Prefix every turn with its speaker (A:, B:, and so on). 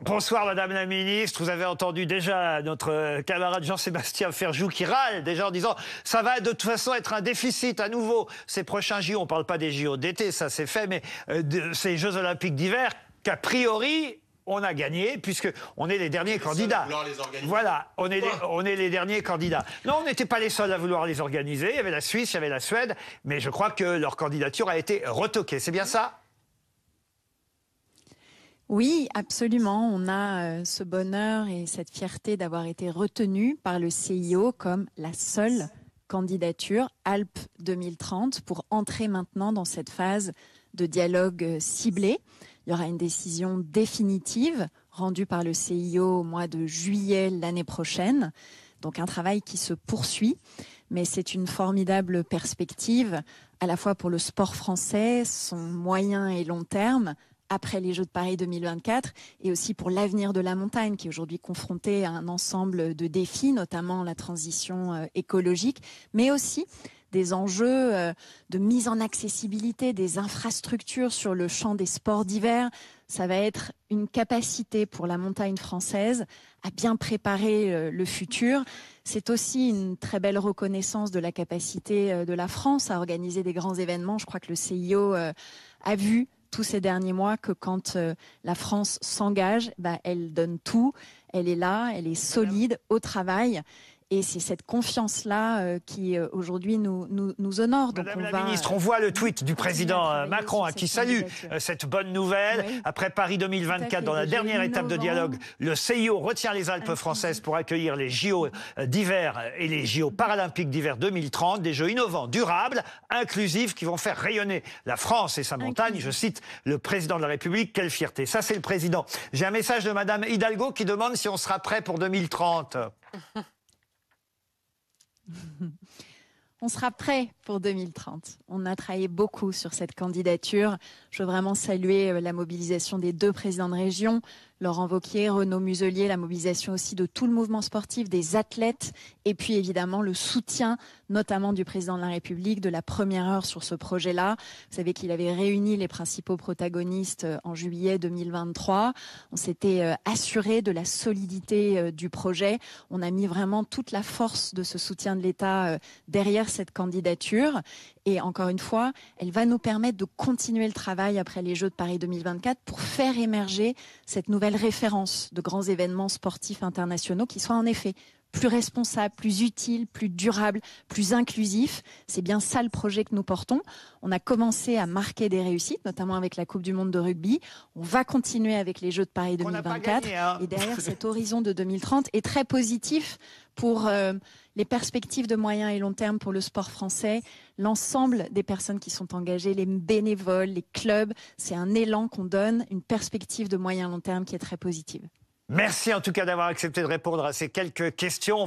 A: Bonsoir Madame la Ministre, vous avez entendu déjà notre camarade Jean-Sébastien Ferjou qui râle déjà en disant ça va de toute façon être un déficit à nouveau ces prochains JO, on ne parle pas des JO d'été, ça c'est fait, mais ces Jeux Olympiques d'hiver qu'a priori on a gagné puisqu'on est les derniers candidats. Voilà, on est les derniers candidats. Non, on n'était pas les seuls à vouloir les organiser, il y avait la Suisse, il y avait la Suède, mais je crois que leur candidature a été retoquée, c'est bien ça ?
B: Oui, absolument. On a ce bonheur et cette fierté d'avoir été retenu par le CIO comme la seule candidature Alpes 2030 pour entrer maintenant dans cette phase de dialogue ciblé. Il y aura une décision définitive rendue par le CIO au mois de juillet l'année prochaine. Donc un travail qui se poursuit, mais c'est une formidable perspective à la fois pour le sport français, son moyen et long terme, après les Jeux de Paris 2024 et aussi pour l'avenir de la montagne qui est aujourd'hui confrontée à un ensemble de défis, notamment la transition écologique, mais aussi des enjeux de mise en accessibilité des infrastructures sur le champ des sports d'hiver. Ça va être une capacité pour la montagne française à bien préparer le futur. C'est aussi une très belle reconnaissance de la capacité de la France à organiser des grands événements. Je crois que le CIO a vu tous ces derniers mois que quand la France s'engage, elle donne tout, elle est là, elle est solide au travail. Et c'est cette confiance-là qui aujourd'hui nous honore. Donc
A: Madame la Ministre, on voit le tweet du président Macron qui salue cette bonne nouvelle. Oui. Après Paris 2024, dans la dernière étape de dialogue, le CIO retient les Alpes françaises pour accueillir les JO d'hiver et les JO paralympiques d'hiver 2030, des jeux innovants, durables, inclusifs, qui vont faire rayonner la France et sa montagne. Je cite le président de la République, quelle fierté. Ça, c'est le président. J'ai un message de Madame Hidalgo qui demande si on sera prêt pour 2030.
B: On sera prêt pour 2030. On a travaillé beaucoup sur cette candidature. Je veux vraiment saluer la mobilisation des deux présidents de région, Laurent Wauquiez, Renaud Muselier, la mobilisation aussi de tout le mouvement sportif, des athlètes, et puis évidemment le soutien, notamment du président de la République, de la première heure sur ce projet-là. Vous savez qu'il avait réuni les principaux protagonistes en juillet 2023. On s'était assuré de la solidité du projet. On a mis vraiment toute la force de ce soutien de l'État derrière cette candidature. Et encore une fois, elle va nous permettre de continuer le travail après les Jeux de Paris 2024 pour faire émerger cette nouvelle référence de grands événements sportifs internationaux qui soient en effet plus responsables, plus utiles, plus durables, plus inclusifs. C'est bien ça le projet que nous portons. On a commencé à marquer des réussites, notamment avec la Coupe du Monde de rugby. On va continuer avec les Jeux de Paris 2024. Et derrière, cet horizon de 2030 est très positif pour les perspectives de moyen et long terme pour le sport français. L'ensemble des personnes qui sont engagées, les bénévoles, les clubs, c'est un élan qu'on donne, une perspective de moyen et long terme qui est très positive.
A: Merci en tout cas d'avoir accepté de répondre à ces quelques questions.